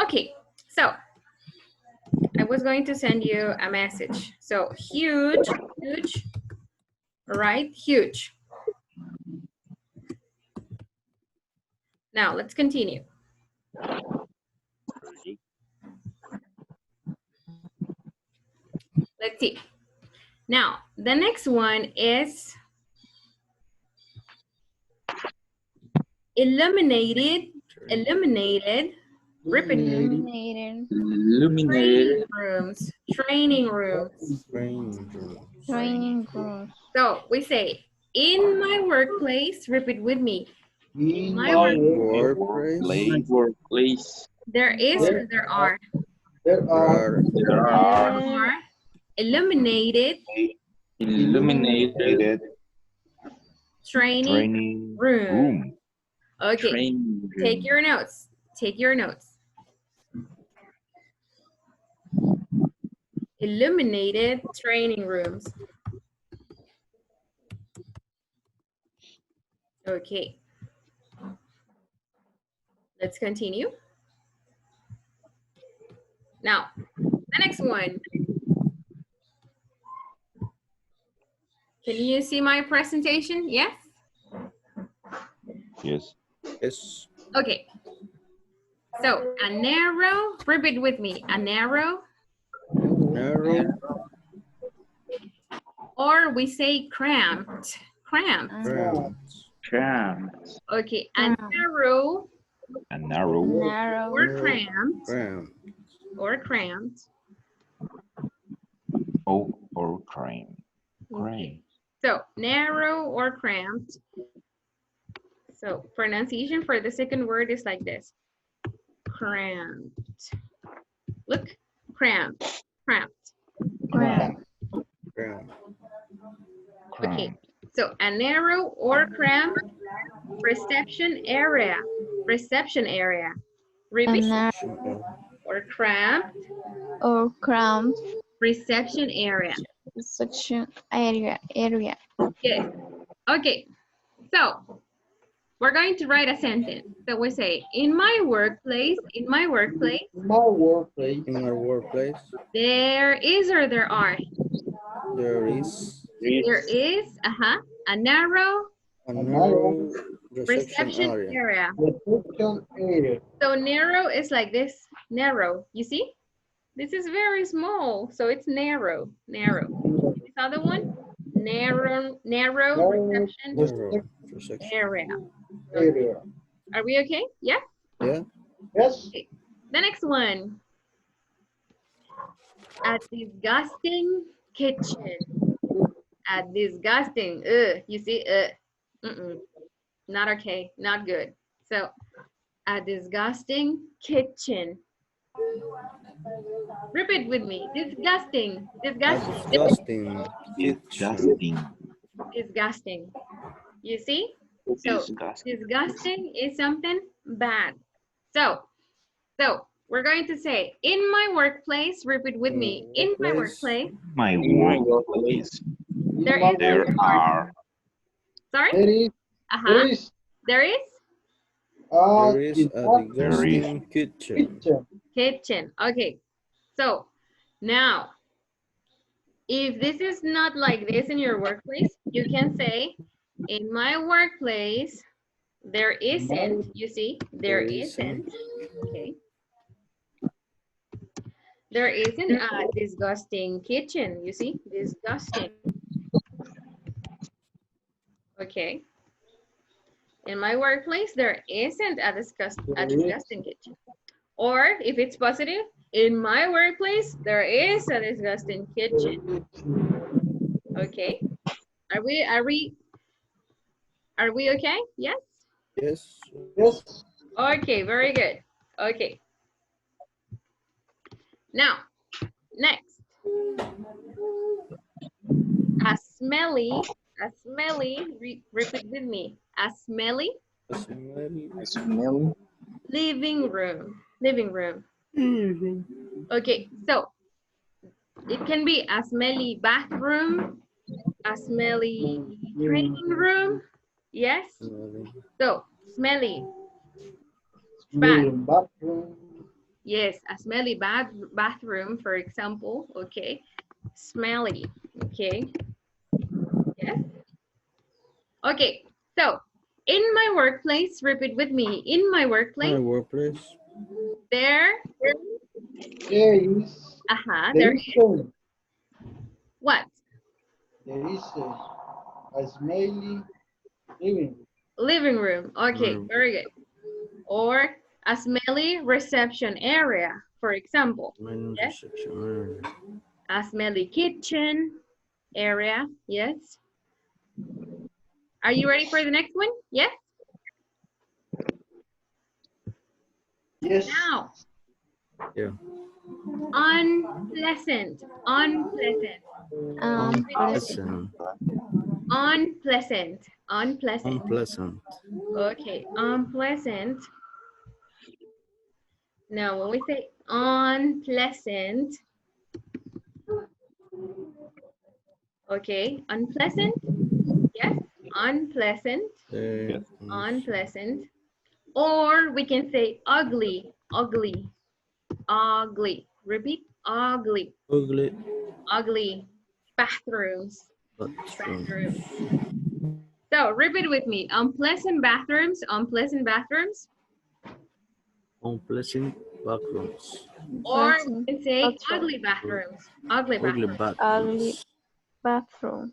Okay, so I was going to send you a message. So huge, huge, right? Huge. Now let's continue. Let's see. Now, the next one is illuminated, repeat, Illuminated. training rooms, training rooms. Training rooms. So we say, in my workplace, repeat with me. In My my workplace. There is or there are? there are Are illuminated Illuminated training room. Okay, training room. take your notes. Take your notes. Illuminated training rooms. Okay. Let's continue. Now, the next one. Can you see my presentation? Yes? Yes. Yes. Okay. So, a narrow, repeat with me, a narrow, Narrow. or we say cramped. Cramped. Cramped. Okay, a narrow, Narrow. or cramped, Cramped. or cramped. Or cream. Okay. So, narrow or cramped. So, pronunciation for the second word is like this. Cramped. Look, cramped, cramped. Cramped. Cramped. Okay, so a narrow or cramped reception area. Reception area. A Repeat. narrow Or cramped or cramped reception area. section area. Yes. Okay, so we're going to write a sentence. So we say, in my workplace, My workplace. In my workplace. there is or there are? There is There is, a narrow a narrow reception area. Reception area. So narrow is like this, narrow, you see? This is very small, so it's narrow, narrow. This other one, narrow reception Narrow reception area. area. Are we okay? Yeah? Yeah. Yes. Okay. The next one. A disgusting kitchen. A disgusting, you see, not okay, not good. So, a disgusting kitchen. Repeat with me, disgusting, disgusting, disgusting. You see? So, disgusting is something bad. So we're going to say, in my workplace, repeat with me, in my workplace, My workplace. there are. Sorry? There is. There is. There is? There is a disgusting kitchen. Kitchen. Okay. So now, if this is not like this in your workplace, you can say, in my workplace, there isn't. You see, there isn't. Okay. There isn't a disgusting kitchen. You see, disgusting. Okay. In my workplace, there isn't a disgusting kitchen. Or if it's positive, in my workplace, there is a disgusting kitchen. Okay. Are we okay? Yes? Yes. Yes. Okay, very good. Okay. Now, next. A smelly, repeat with me. A smelly living room. Okay, so it can be a smelly bathroom, a smelly training room. Yes? So, smelly. Bath. Yes, a smelly bathroom, for example. Okay. Smelly. Okay. Yes. Okay. So, in my workplace, repeat with me. In my My workplace, workplace. there, There is. there is A, what? there is a smelly living. Living room. Okay, Room. very good. Or a smelly reception area, for example. Main Yes. reception area. A smelly kitchen area. Yes. Are you ready for the next one? Yes. Yes. Now, Yeah. unpleasant. Unpleasant. Unpleasant. Unpleasant. Unpleasant. Unpleasant. Okay, unpleasant. Now, when we say unpleasant, okay, unpleasant. Yes, unpleasant. Yes. Unpleasant. Or we can say ugly. Ugly. Ugly. Repeat. Ugly. Ugly Ugly. Bathrooms. bathroom. Bathrooms. So repeat with me. Unpleasant bathrooms. Unpleasant bathrooms. Unpleasant bathrooms. Or we can say Bathroom. ugly bathrooms. Ugly Ugly bathrooms. Ugly bathrooms. bathroom.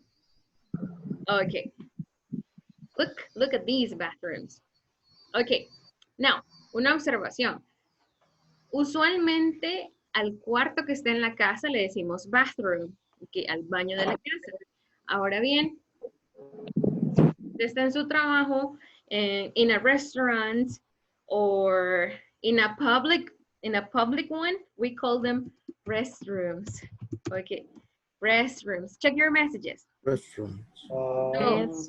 Okay. Look at these bathrooms. Okay. Now, una observación. Usualmente al cuarto que está en la casa le decimos bathroom, okay, al baño de la casa. Ahora bien, usted está en su trabajo, in a restaurant, or in a public one, we call them restrooms. Okay, restrooms. Check your messages. Restaurants. Yes.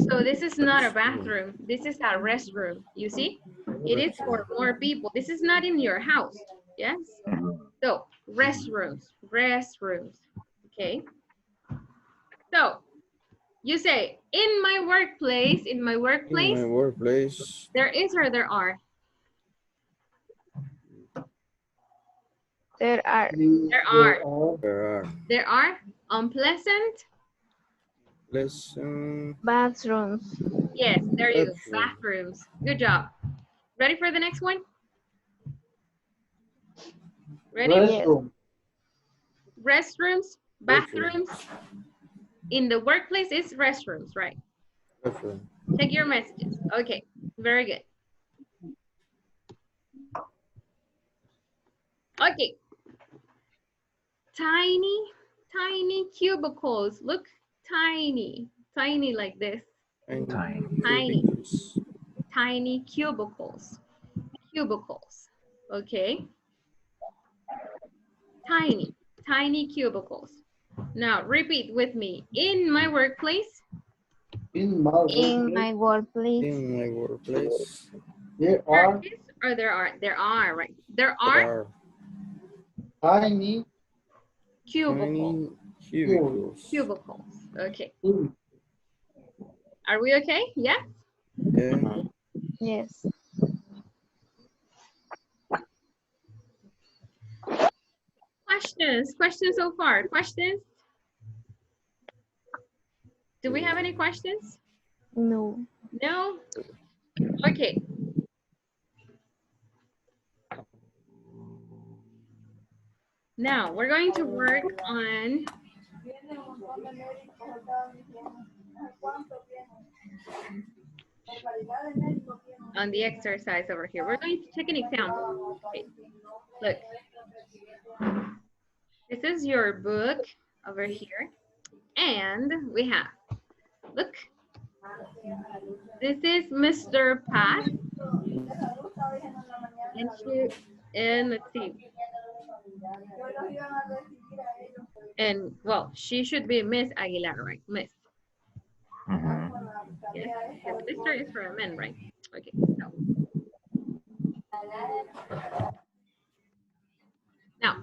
So this is not a bathroom. This is a restroom. You see? It is for more people. This is not in your house. Yes? So restrooms. Restrooms. Okay. So you say, in my workplace, In my workplace. there is or there are? There are. There are. There are. There are unpleasant. Pleasant. Bathrooms. Yes, there you go. Bathroom. Bathrooms. Good job. Ready for the next one? Ready? Restroom. Restrooms, bathrooms. In the workplace is restrooms, right? Restroom. Check your messages. Okay, very good. Okay. Tiny cubicles. Look, tiny like this. Tiny cubicles. Okay. Tiny cubicles. Now repeat with me. In my workplace. In my In workplace. my workplace. In my workplace. There is or there are? There are, right? There are tiny cubicles. cubicles. Okay. Are we okay? Yeah? Yeah. Yes. Questions so far? Questions? Do we have any questions? No. No? Okay. Now we're going to work on the exercise over here. We're going to take an example. Okay. Look. This is your book over here. And we have, look. This is Mr. Pat. And let's see. And well, she should be Miss Aguilar, right? Miss. Yes, because Mr. is for a man, right? Okay, so. Now,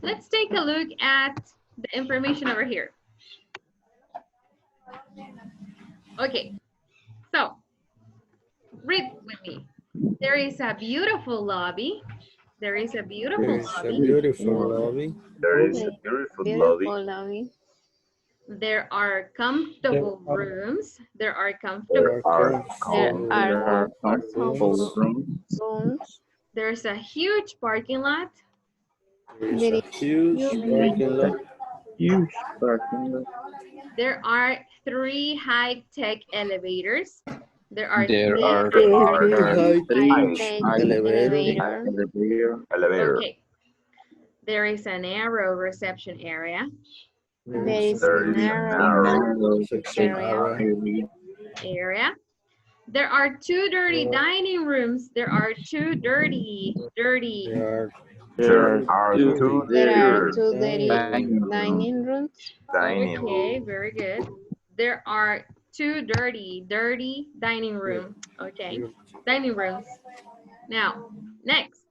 let's take a look at the information over here. Okay, so read with me. There is a beautiful lobby. There is a There beautiful is a lobby. beautiful lobby. There is a beautiful lobby. Beautiful lobby. There are comfortable rooms. There are There comfortable. are There are comfortable comfortable rooms. rooms. There's a huge parking lot. There is There a is huge parking lot. Huge parking lot. There are 3 high-tech elevators. There are There 3 are Three high-tech elevator. elevator. Okay. There is a narrow reception area. There is There a is a narrow narrow Section area. area. There are 2 dirty dining rooms. There are 2 dirty. There There are two two There are dirty two dining dining rooms. Okay, very good. There are 2 dirty dining room. Okay, dining rooms. Now, next,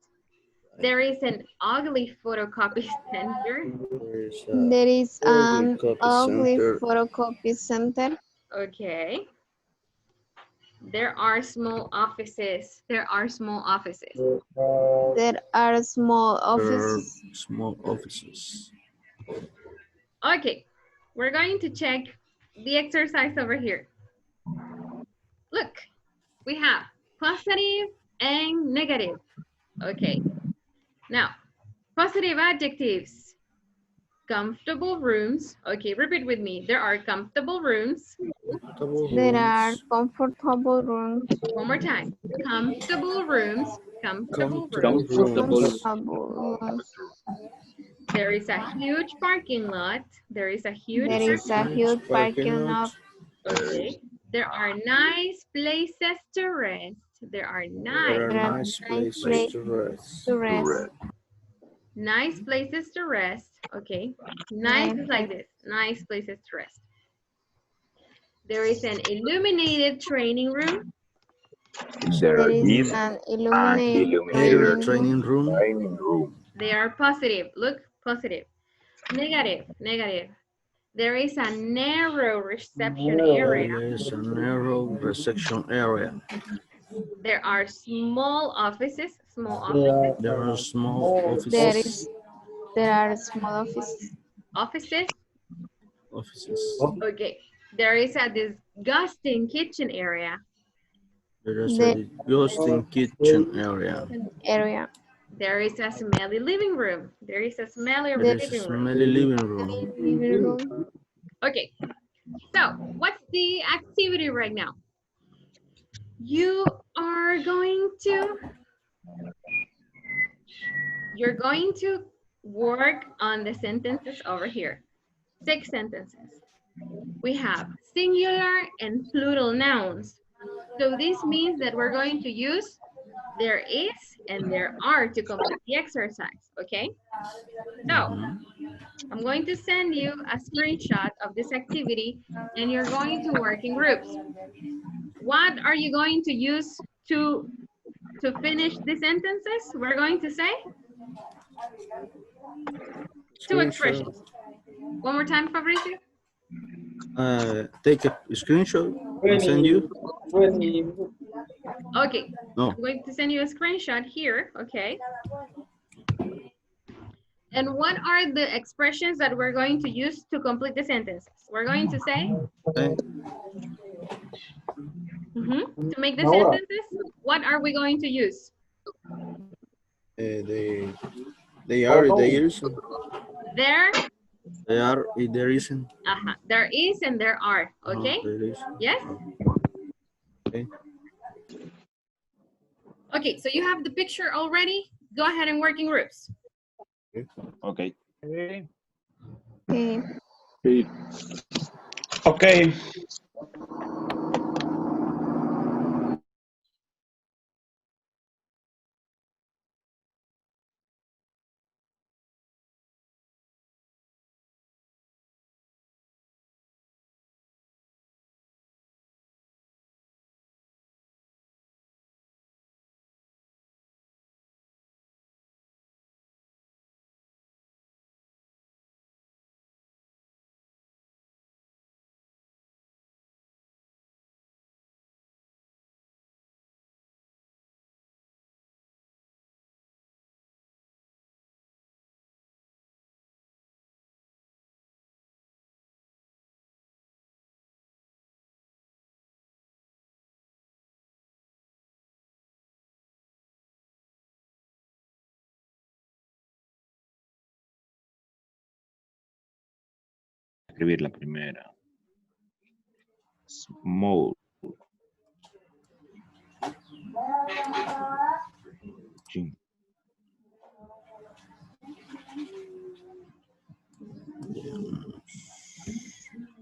there is an ugly photocopy center. There is There a is an copy ugly center. photocopy center. Okay. There are small offices. There are small offices. There are small There are offices. small offices. Okay, we're going to check the exercise over here. Look, we have positive and negative. Okay, now, positive adjectives. Comfortable rooms. Okay, repeat with me. There are comfortable rooms. There are comfortable rooms. One more time. Comfortable rooms. Comfortable Comfortable rooms. rooms. Comfortable rooms. There is a huge parking lot. There is a huge There is a huge parking lot. Okay. There are nice places to rest. There are There nice, are nice places to rest. to rest. nice places to rest. Okay. Nice is like this. Nice places to rest. There is an illuminated training room. There is an illuminated Training room. They are positive. Look, positive. Negative, negative. There is a narrow reception area. There is a narrow reception area. There are small offices. Small offices. There are small There offices. is there are small offices. Offices. Offices. Okay. There is a disgusting kitchen area. There is a disgusting kitchen area. Area. There is a smelly living room. There is a smelly There is a living room. smelly living room. Living room. Okay. So, what's the activity right now? You're going to work on the sentences over here. 6 sentences. We have singular and plural nouns. So this means that we're going to use there is and there are to complete the exercise, okay? So I'm going to send you a screenshot of this activity and you're going to work in groups. What are you going to use to finish the sentences? We're going to say 2 expressions. One more time, Fabricio. Take a screenshot and send you. Okay, No. I'm going to send you a screenshot here, okay? And what are the expressions that we're going to use to complete the sentences? We're going to say, Okay. to make the sentences, what are we going to use? They are, they isn't. There, They are, there isn't. there is and there are, okay? There is. Yes? Okay. Okay, so you have the picture already. Go ahead and work in groups. Okay. Okay. Okay. escribir la primera. Small. Chin.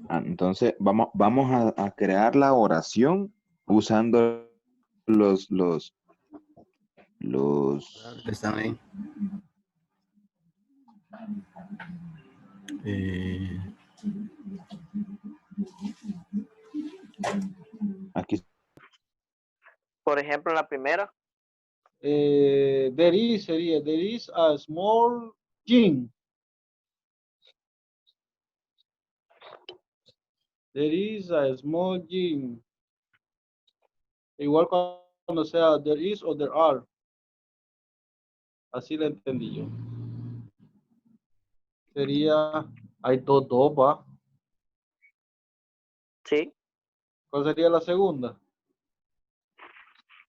Entonces, vamos a crear la oración usando los Están ahí. aquí. Por ejemplo, la primera. There is sería, there is a small gym. There is a small gym. Igual cuando sea there is o there are. Así la entendí yo. Sería, hay dos, va. Sí. ¿Cuál sería la segunda?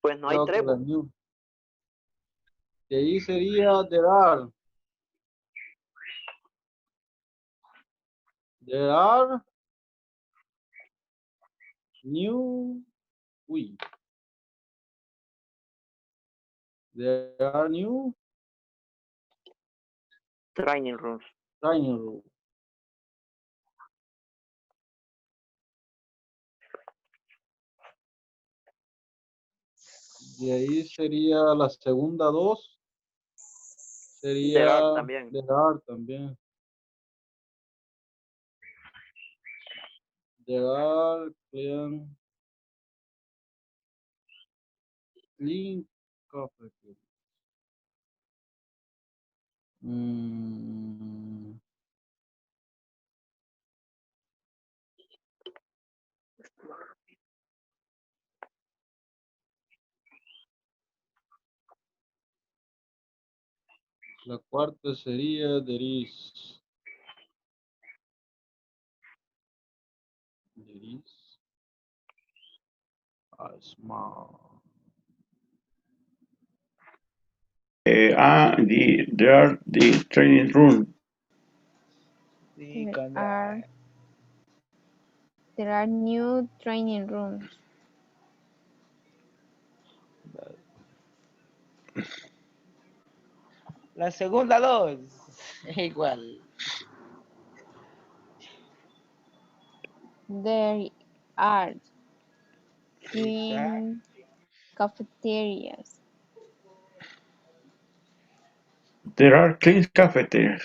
Pues no hay Creo que tres. la new. De ahí sería there are. There are new. Uy. There are new Training rooms. training room. De ahí sería la segunda dos. Sería There are también. there are también. There are clean coffee. La cuarta sería there is. There is a small. There are the training room. There are new training rooms. La segunda dos. Igual. There are clean cafeterias. There are clean cafeterias.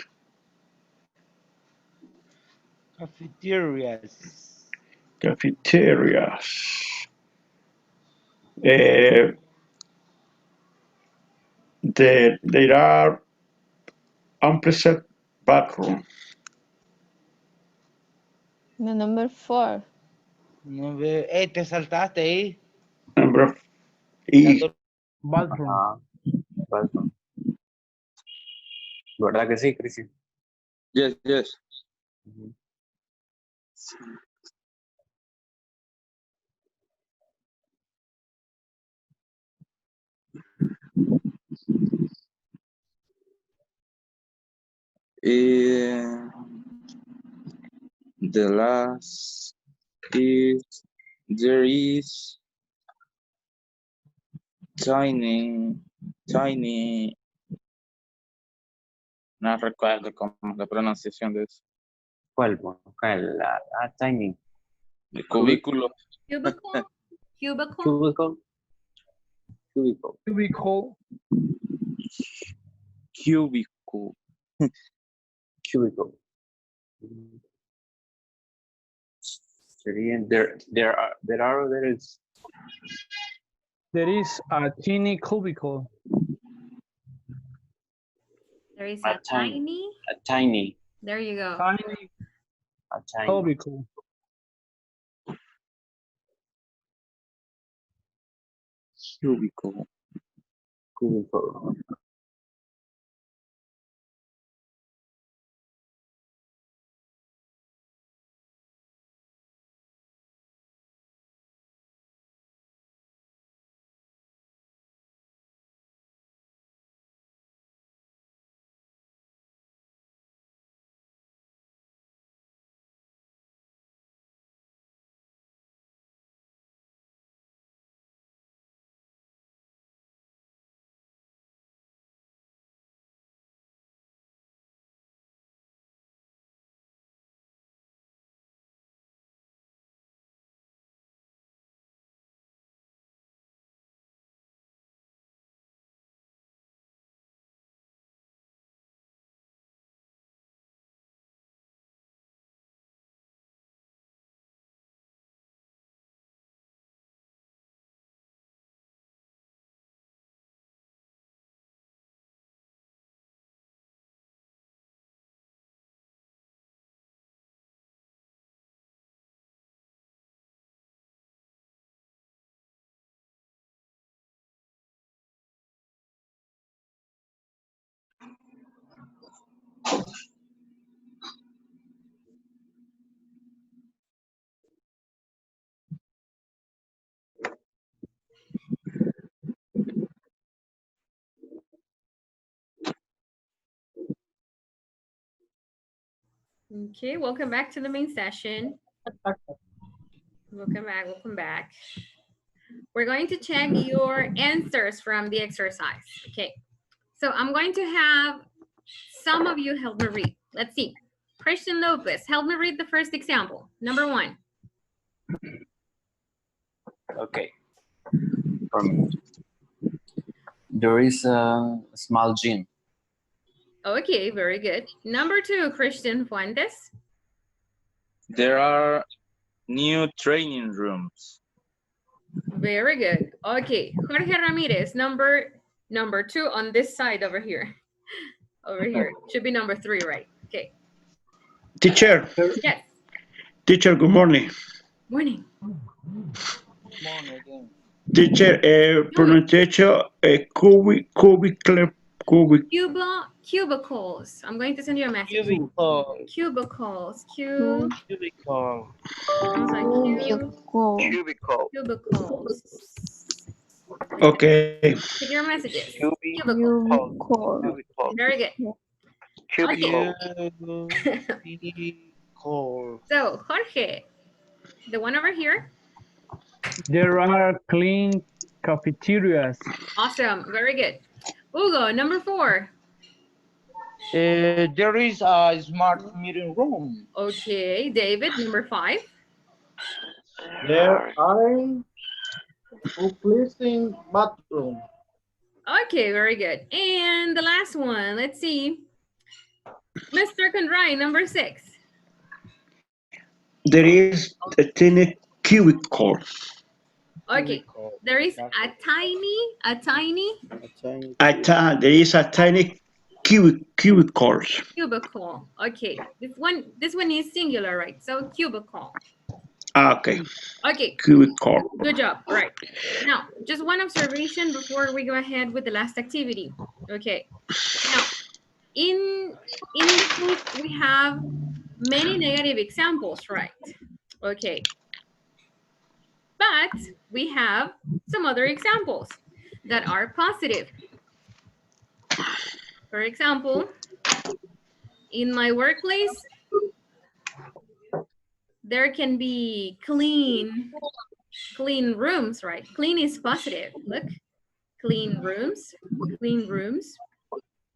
Cafeterias. Cafeterias. There are unpreserved bathroom. The number 4. No veo. Te saltaste ahí. Number E. Bathroom. Ajá. Bathroom. ¿Verdad que sí, Crisis? Yes, yes. The last is there is tiny. No recuerdo cómo es la pronunciación de eso. ¿Cuál? Tiny. El cubículo. Cubicle? Cubicle? Cubicle. Cubicle. Cubicle. Cubicle. Cubicle. Sería there is. There is a teeny cubicle. There is A a tiny. tiny. A tiny. There you go. Tiny A tiny. cubicle. Cubicle. Cubicle. Okay, welcome back to the main session. Welcome back, welcome back. We're going to check your answers from the exercise. Okay, so I'm going to have some of you help me read. Let's see. Christian Lopez, help me read the first example. Number 1. Okay. There is a small gym. Okay, very good. Number 2, Christian Fuentes. There are new training rooms. Very good. Okay, Jorge Ramirez, number 2 on this side over here. Over here. Should be number 3, right? Okay. Teacher, Yes. teacher, good morning. Morning. Morning. Teacher, pronunciation, Cubicles. I'm going to send you a message. Cubicle. Cubicles. Cubicle. Sounds like Cubicle. Cubicle. cubicles. Okay. Check your messages. Cubicle. Cubicle. Cubicle. Very good. Cubicle. Cubicle. So, Jorge, the one over here. There are clean cafeterias. Awesome. Very good. Hugo, number 4. There is a smart meeting room. Okay. David, number 5. There are two pleasing bathroom. Okay, very good. And the last one, let's see. Mr. Conroy, number 6. There is a tiny cubicle. Okay, there is a tiny. There is a tiny cubicle. Cubicle. Okay, this one is singular, right? So cubicle. Okay, Okay, cubicle. good job. All right. Now, just one observation before we go ahead with the last activity. Okay. Now, in the book, we have many negative examples, right? Okay. But we have some other examples that are positive. For example, in my workplace, there can be clean rooms, right? Clean is positive. Look, clean rooms.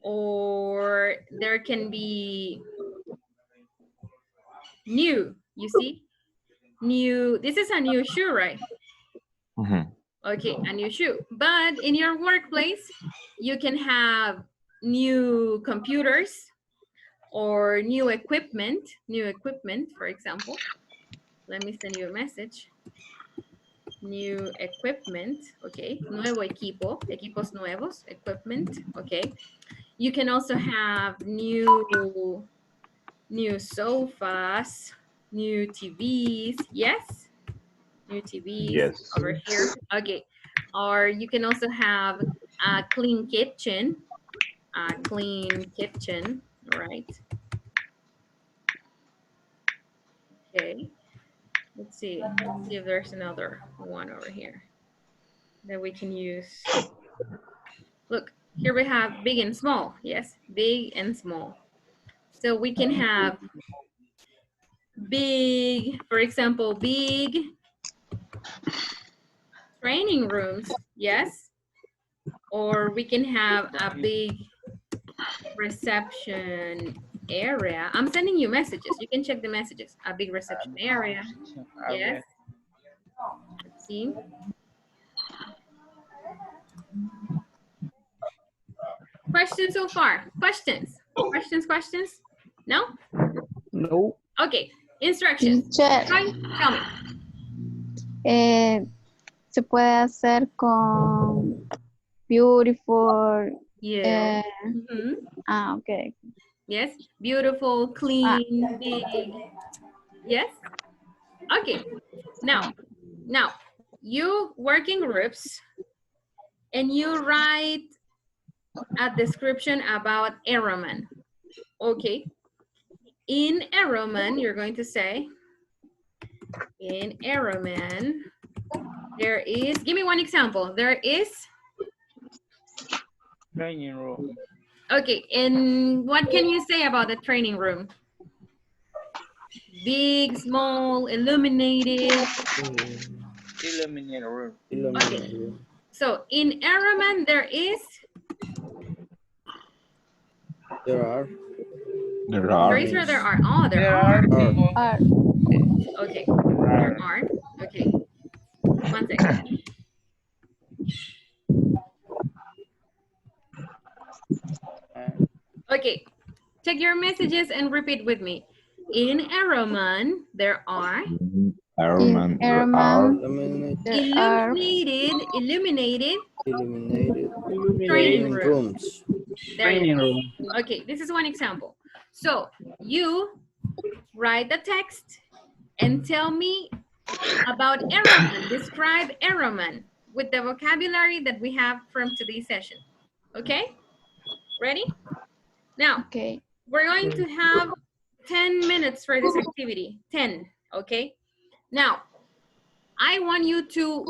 Or there can be new, you see? New, this is a new shoe, right? Okay, a new shoe. But in your workplace, you can have new computers or new equipment, for example. Let me send you a message. New equipment, okay. Nuevo equipo, equipos nuevos, equipment, okay. You can also have new sofas, new TVs, yes? New TVs Yes. over here, okay. Or you can also have a clean kitchen, right? Okay, let's see if there's another one over here that we can use. Look, here we have big and small, yes, big and small. So we can have big, for example, big training rooms, yes? Or we can have a big reception area. I'm sending you messages. You can check the messages. A big reception area. Yes. Let's see. Questions so far? Questions? Questions? No? No. Okay. Instructions. Teacher, Try, tell me. se puede hacer con beautiful. Yeah. Okay. Yes. Beautiful, clean, big. Yes. Okay. Now, you work in groups and you write a description about Aeroman. Okay. In Aeroman, you're going to say, in Aeroman, there is, give me one example. There is Training room. okay, and what can you say about the training room? Big, small, illuminated. Illuminated room. Okay. So in Araman there is. There are. There is or there are? Oh, there There are. Are. Okay. There are. Okay. 1 second. Okay. Check your messages and repeat with me. In Araman, there are In Araman, there are illuminated training rooms. There you Training go. room. Okay, this is one example. So you write the text and tell me about Araman. Describe Araman with the vocabulary that we have from today's session. Okay? Ready? Now, okay. we're going to have 10 minutes for this activity. 10, okay? Now, I want you to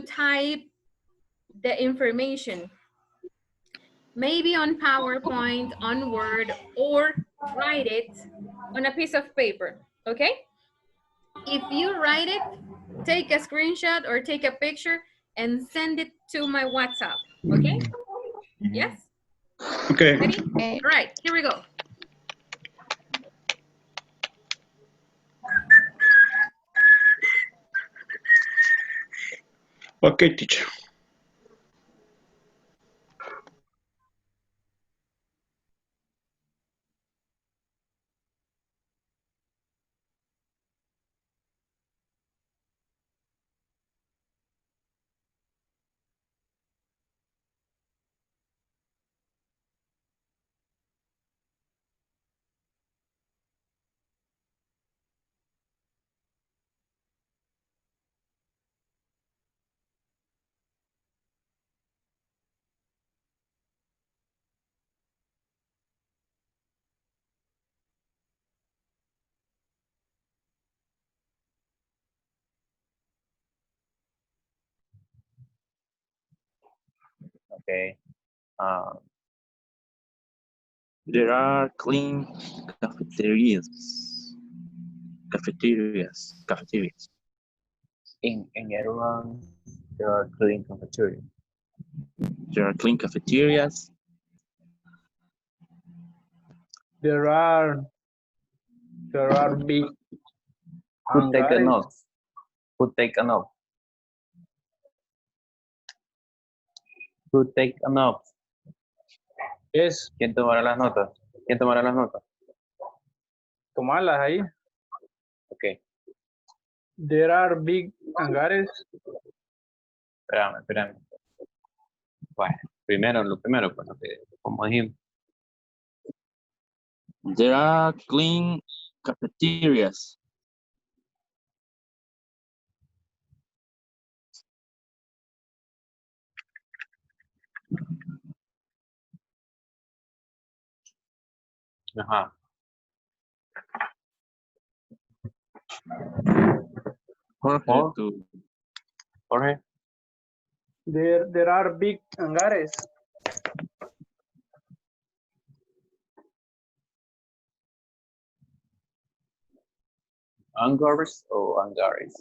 type the information, maybe on PowerPoint, on Word, or write it on a piece of paper, okay? If you write it, take a screenshot or take a picture and send it to my WhatsApp, okay? Yes? Okay. Ready? Okay. All right, here we go. Okay, teacher. Okay. There are clean cafeterias. Cafeterias. In everyone, there are clean cafeteria. There are clean cafeterias. There are big Who take a hangares. note? Who take a note? Who take a note? Yes, ¿Quién tomará las notas? ¿Quién tomará las notas? tomarlas ahí. Okay. There are big hangares. Espérame. Bueno, lo primero, pues, como dijimos. There are clean cafeterias. Ajá. Jorge. There are big hangares. Hangars or hangares?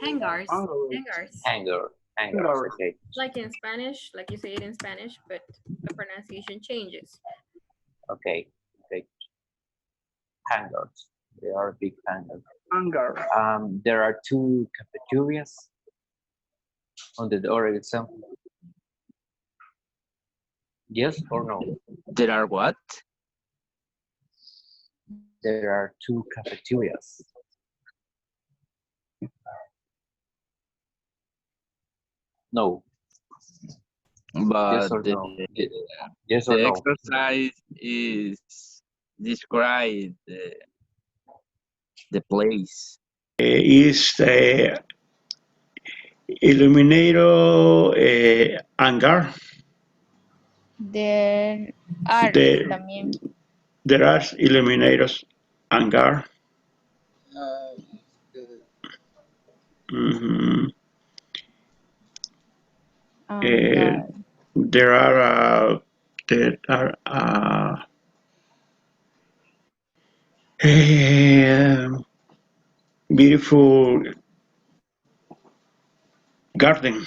Hangars. Hangars. Hangars. Hangars. Okay. Like in Spanish, like you say it in Spanish, but the pronunciation changes. Okay. Hangars. There are big hangars. Hangar. There are 2 cafeterias on the door example. Yes or no? There are what? There are 2 cafeterias. No. But Yes or the, no? Yes or the no? exercise is describe the place. Is Illuminator hangar. There are también. There are illuminators hangar. Mhm. Hangar. There are beautiful garden.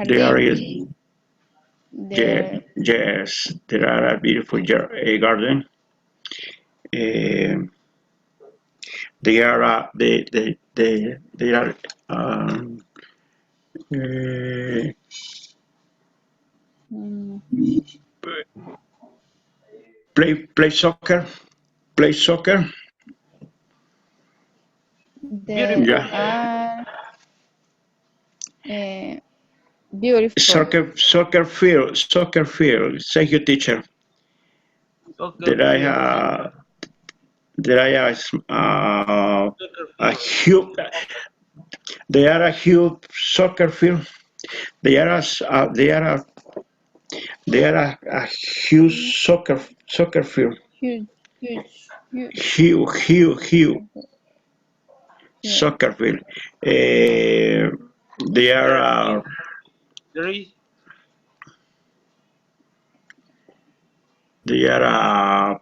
There is, yes, there are a beautiful garden. They are they are uh, play soccer, play soccer. There Yeah, are beautiful. soccer field. Thank you, teacher. Soccer There I field. have there I have Soccer a field. huge. They are a huge soccer field. They are a huge soccer field. Huge, huge, huge. Huge Yeah. soccer field. They are There is they are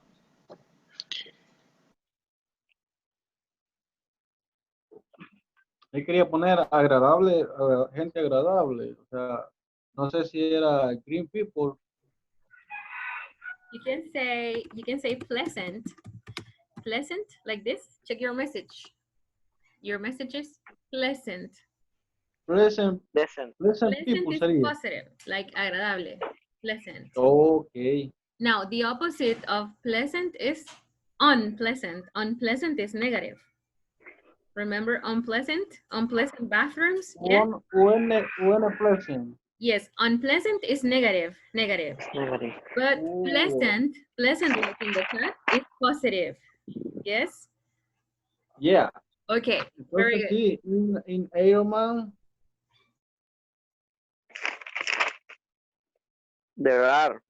Yo quería poner agradable, gente agradable. O sea, no sé si era green people. You can say pleasant. Pleasant, like this. Check your message. Your message is pleasant. Pleasant Pleasant people is sería. positive, like agradable. Pleasant. Okay. Now, the opposite of pleasant is unpleasant. Unpleasant is negative. Remember unpleasant? Unpleasant bathrooms? Yeah. Unpleasant. Yes, unpleasant is negative. Negative. But Oh. pleasant like in the chat, is positive. Yes? Yeah. Okay, very Entonces good. sí, in Ironman, There are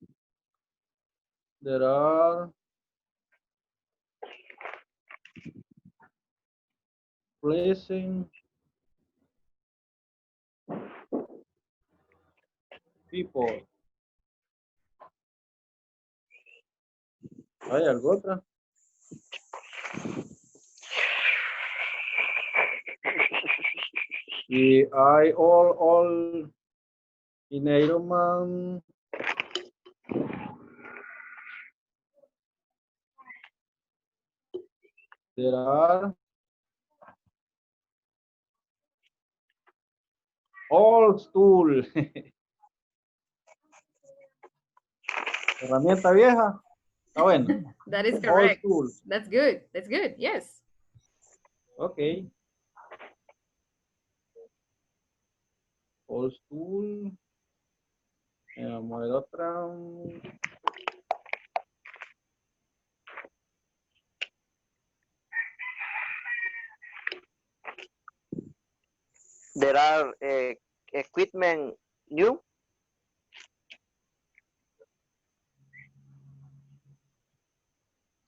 there are pleasant people. ¿Hay algo otra? Y hay all in Ironman. There are old stool. Herramienta vieja. Está bueno. That is Old correct. school. That's good. That's good. Yes. Okay. Old school. Vamos a ver otra. there are equipment new.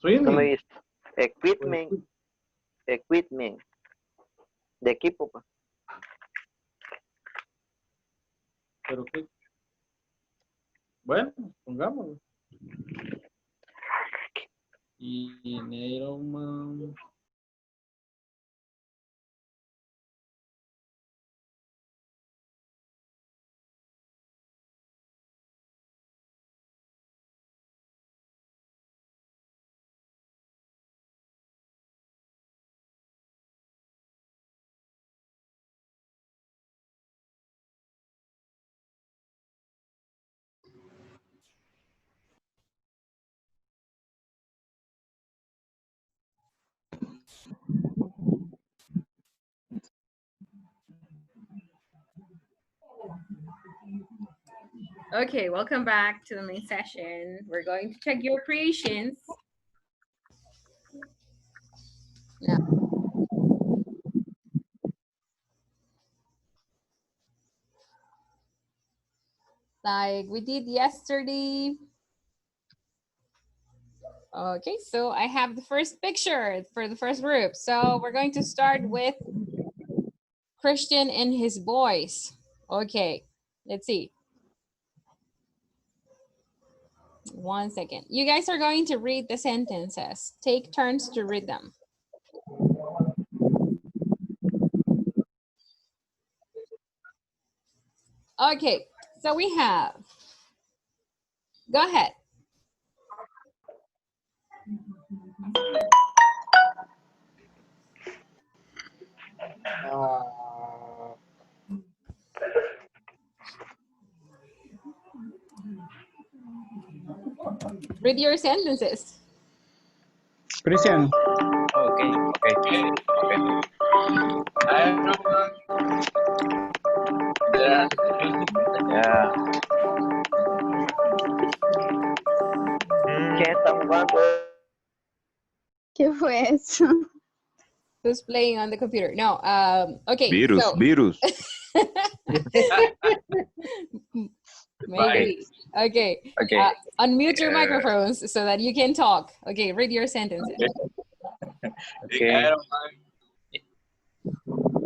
No me Swimming. dice. Equipment. De equipo, pues. Pero qué. Bueno, pongámoslo. Y en Ironman. Okay, welcome back to the main session. We're going to check your creations. Now, like we did yesterday. Okay, so I have the first picture for the first group. So we're going to start with Christian and his boys. Okay, let's see. 1 second. You guys are going to read the sentences. Take turns to read them. Okay, so we have, go ahead. Read your sentences. Christian, Okay. There are Yeah. ¿Quién está jugando? ¿Qué fue eso? Who's playing on the computer? No, okay. Virus, So, virus. maybe. Okay. Okay. Unmute your microphones so that you can talk. Okay, read your sentences. Okay.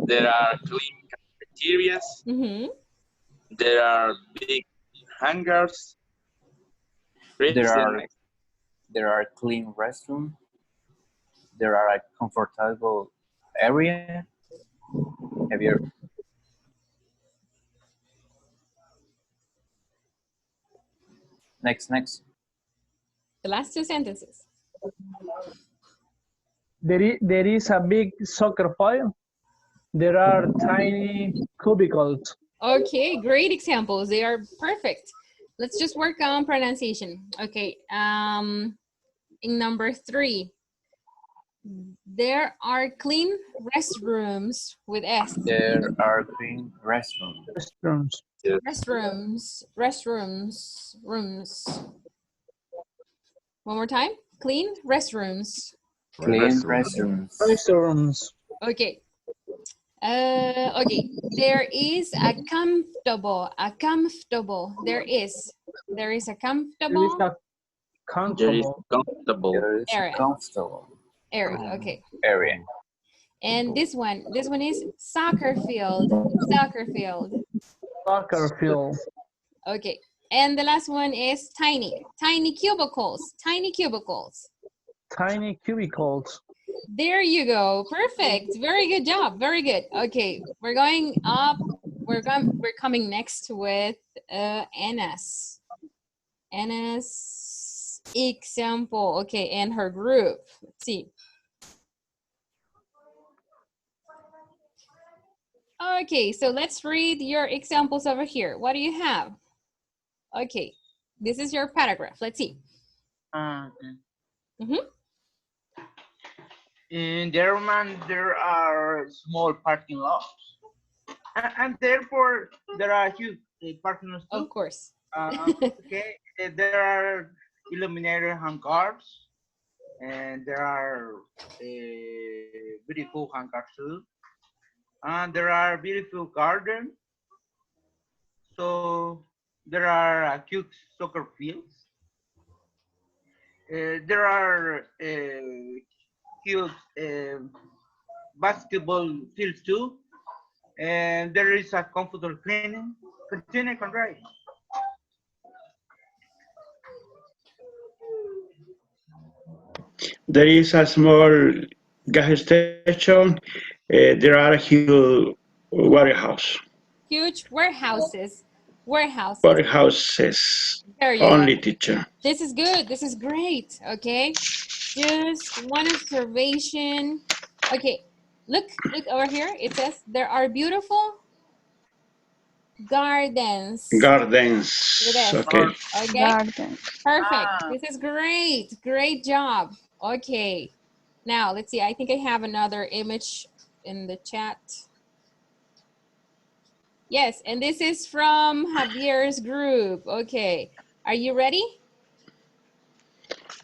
There are clean cafeterias. Mm-hmm. There are big hangars. There are clean restrooms. There are a comfortable area. Have you? Next. The last two sentences. there is a big soccer field. There are tiny cubicles. Okay, great examples. They are perfect. Let's just work on pronunciation. Okay, in number 3, there are clean restrooms with S. There are clean restrooms. Rooms. One more time. Clean restrooms. Clean restrooms. Restrooms. Okay. Okay. There is a comfortable. There is a There is comfortable a comfortable. There is area. a comfortable area. Okay. area. And this one is soccer field. Soccer field. Okay. And the last one is tiny cubicles. Tiny cubicles. There you go. Perfect. Very good job. Very good. Okay, we're going up. We're coming next with Anna's example. Okay, and her group. Let's see. Okay, so let's read your examples over here. What do you have? Okay, this is your paragraph. Let's see. in German, there are small parking lots, and therefore there are huge parking lots too. Of course. Okay, there are illuminated hangars, and there are beautiful hangars too, and there are beautiful gardens. So there are cute soccer fields. There are cute basketball fields too, and there is a comfortable cleaning. Continue, Conrad. There is a small gas station. There are huge warehouse. Huge warehouses. Warehouses. There you Only go. teacher. This is good. This is great. Okay. Just one observation. Okay. Look over here. It says there are beautiful gardens. Gardens. Okay. Okay. Garden. Perfect. This is great. Great job. Okay. Now let's see. I think I have another image in the chat. Yes, and this is from Javier's group. Okay. Are you ready?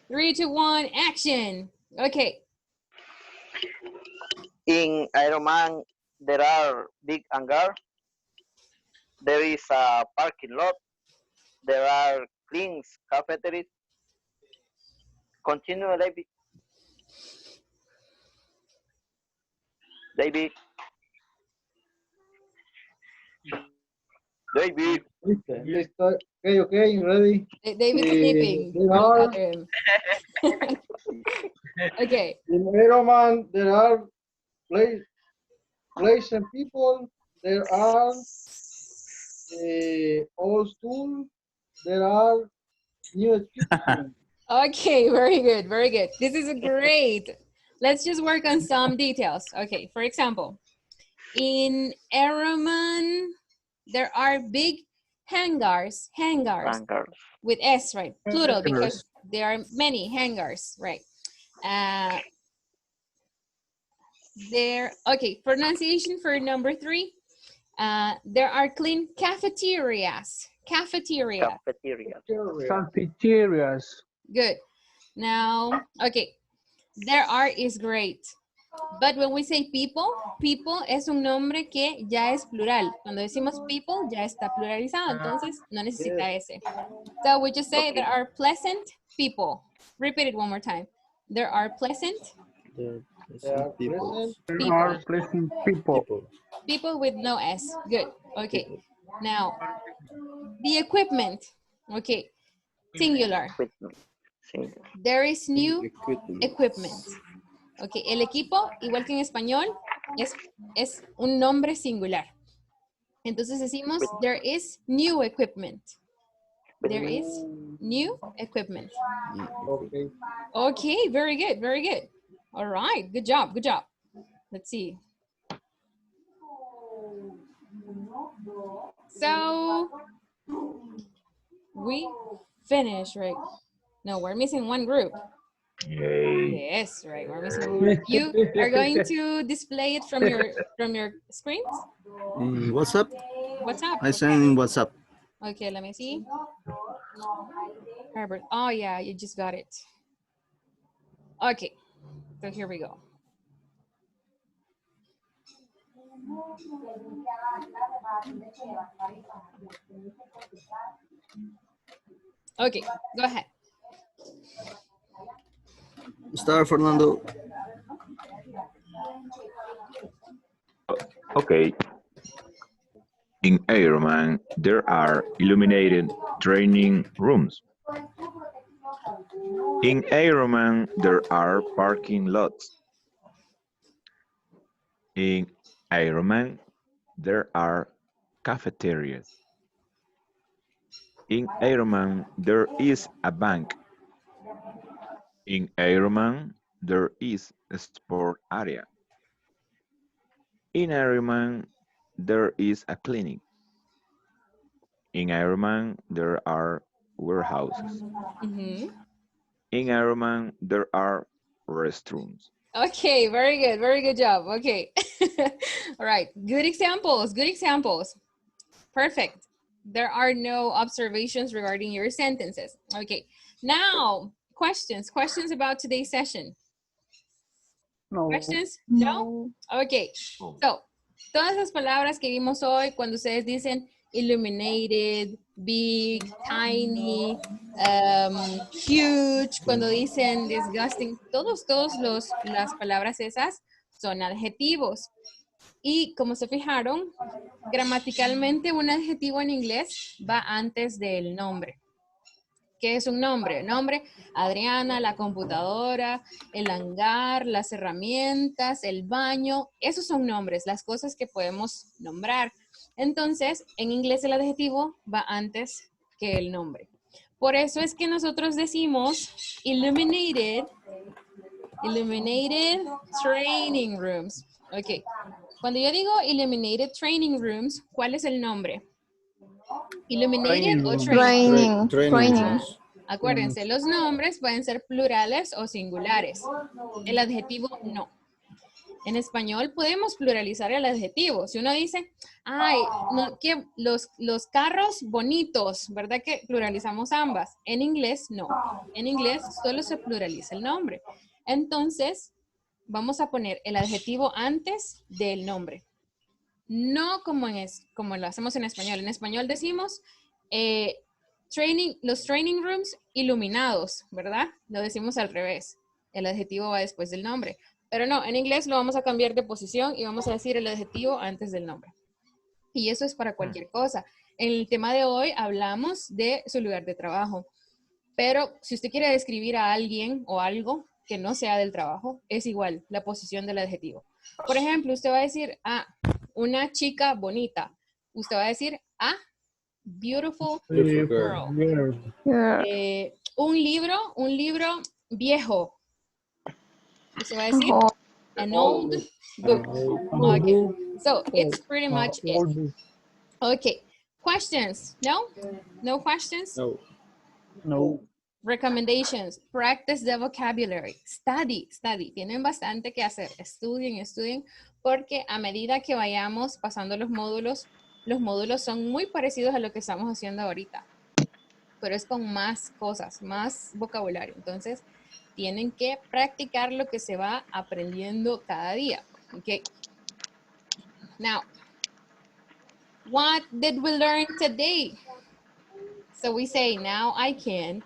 3, 2, 1, action. Okay. In Ironman, there are big hangars. There is a parking lot. There are clean cafeterias. Continue, David. David. Okay, ready? David's sleeping. There are, Okay. in Ironman, there are place and people. There are old school, there are new equipment. Okay, very good, very good. This is great. Let's just work on some details. Okay, for example, in Aeroman, there are big hangars Hangars. with S, right? Plural, because there are many hangars, right? Okay, pronunciation for number 3. There are clean cafeterias. Cafeteria. Cafeteria. Cafeterias. Good. Now, okay, there are is great. But when we say people, people es un nombre que ya es plural. Cuando decimos people, ya está pluralizado, entonces no necesita ese. So we just say there are pleasant people. Repeat it one more time. There are pleasant There People. There are pleasant people. people with no S. Good. Okay. Now, the equipment. Okay. Singular. Equipment. Sí. There is new equipment. Ok, el equipo, igual que en español, es un nombre singular. Entonces decimos, there is new equipment. There is new equipment. Okay. Okay, very good, very good. All right, good job, good job. Let's see. So, we finished, right? No, we're missing one group. Yes, right. We're missing one group. You are going to display it from your screens. WhatsApp. What's up? I send in WhatsApp. Okay, let me see. Herbert. Oh yeah, you just got it. Okay, so here we go. Okay, go ahead. Start, Fernando. Okay. In Airman, there are illuminated training rooms. In Airman, there are parking lots. In Airman, there are cafeterias. In Airman, there is a bank. In Airman, there is a sport area. In Airman, there is a clinic. In Airman, there are warehouses. Mm-hmm. In Airman, there are restrooms. Okay, very good job. Okay. All right, good examples, good examples. Perfect. There are no observations regarding your sentences. Okay, now questions about today's session. No. Questions? No? Okay, so todas las palabras que vimos hoy cuando ustedes dicen illuminated, big, tiny, huge, cuando dicen disgusting, todas las palabras esas son adjetivos. Y como se fijaron, gramaticalmente un adjetivo en inglés va antes del nombre. ¿Qué es un nombre? Nombre, Adriana, la computadora, el hangar, las herramientas, el baño. Esos son nombres, las cosas que podemos nombrar. Entonces, en inglés el adjetivo va antes que el nombre. Por eso es que nosotros decimos illuminated training rooms. Ok. Cuando yo digo illuminated training rooms, ¿cuál es el nombre? Illuminated o training. Training. Acuérdense, los nombres pueden ser plurales o singulares. El adjetivo no. En español podemos pluralizar el adjetivo. Si uno dice, ay, no, que los carros bonitos, ¿verdad que pluralizamos ambas? En inglés no. En inglés solo se pluraliza el nombre. Entonces, vamos a poner el adjetivo antes del nombre. No como lo hacemos en español. En español decimos los training rooms iluminados, ¿verdad? Lo decimos al revés. El adjetivo va después del nombre. Pero no, en inglés lo vamos a cambiar de posición y vamos a decir el adjetivo antes del nombre. Y eso es para cualquier cosa. En el tema de hoy hablamos de su lugar de trabajo. Pero si usted quiere describir a alguien o algo que no sea del trabajo, es igual la posición del adjetivo. Por ejemplo, usted va a decir, una chica bonita. Usted va a decir, Beautiful Beautiful girl. girl. Girl. Un libro viejo. ¿Eso va a decir? Old. An old book. Okay. So it's pretty much it. Okay. Questions? No? No questions? No. No. Recommendations. Practice the vocabulary. Study. Tienen bastante que hacer. Estudien, porque a medida que vayamos pasando los módulos son muy parecidos a lo que estamos haciendo ahorita, pero es con más cosas, más vocabulario. Entonces, tienen que practicar lo que se va aprendiendo cada día. Okay. Now, what did we learn today? So we say, now I can.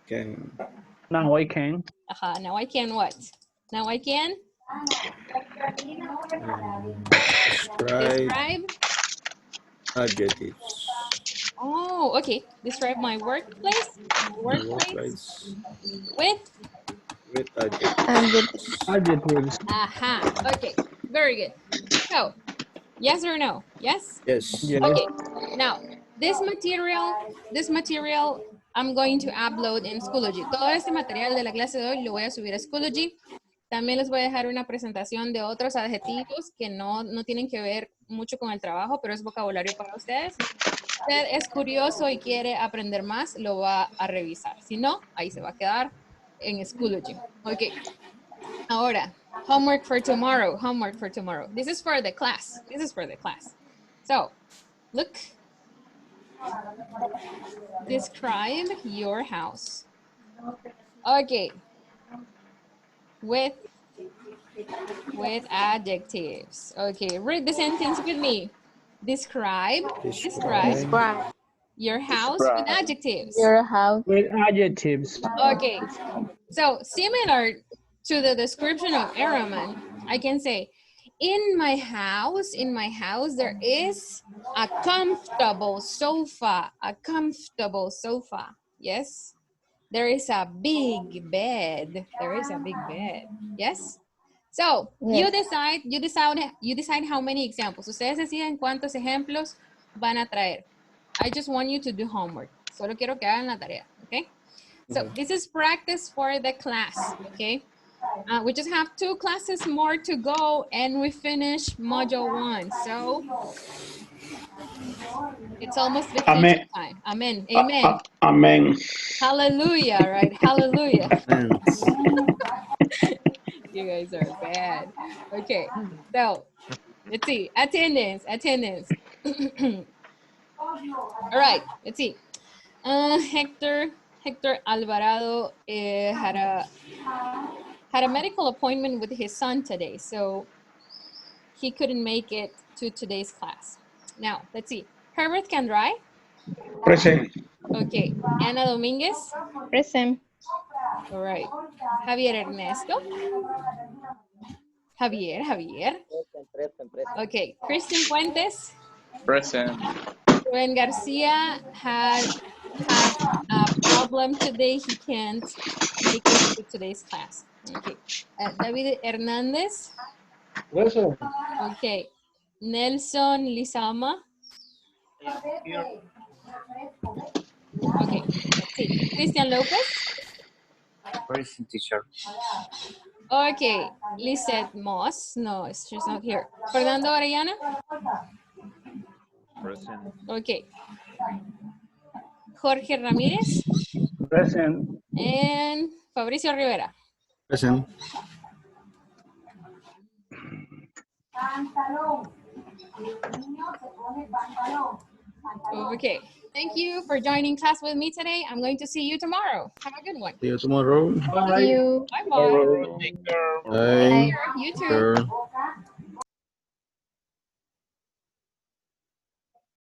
Can Now I can. Now I can what? Now I can describe. adjectives. Oh, okay. Describe my workplace. Workplace. With. With adjectives. Adjectives. Aha. Okay. Very good. So, yes or no? Yes? Yes. Yes. Okay. Now, this material I'm going to upload in Schoology. Todo este material de la clase de hoy lo voy a subir a Schoology. También les voy a dejar una presentación de otros adjetivos que no tienen que ver mucho con el trabajo, pero es vocabulario para ustedes. Si usted es curioso y quiere aprender más, lo va a revisar. Si no, ahí se va a quedar en Schoology. Ok. Ahora, homework for tomorrow. This is for the class. So, look. Describe your house. Okay. With adjectives. Okay, read the sentence with me. Describe your house with adjectives. Your house. With adjectives. Okay, so similar to the description of Araman, I can say, in my house, there is a comfortable sofa. Yes. There is a big bed. Yes. So Yes. you decide how many examples. Ustedes deciden cuántos ejemplos van a traer. I just want you to do homework. Solo quiero que hagan la tarea. Okay. So this is practice for the class. Okay. We just have 2 classes more to go and we finish module 1. So it's almost vacation time. Amen. Amen. Amen. Hallelujah, right? Hallelujah. And You guys are bad. Okay, so let's see. Attendance. All right, let's see. Hector Alvarado had a medical appointment with his son today, so he couldn't make it to today's class. Now, let's see. Herbert Candrai. Present. Okay. Ana Dominguez. Present. All right. Javier Ernesto. Javier. Present. Okay. Christian Fuentes. Present. Rubén Garcia had a problem today. He can't make it to today's class. Okay. David Hernandez. Present. Okay. Nelson Lizama. Okay. Let's see. Christian Lopez. Present, teacher. Okay. Lizette Moss. No, she's not here. Fernando Orellana. Present. Okay. Jorge Ramírez. Present. And Fabricio Rivera. present. Okay. Thank you for joining class with me today. I'm going to see you tomorrow. Have a good one. See you tomorrow. See you. Bye-bye. Bye. You too. Sure.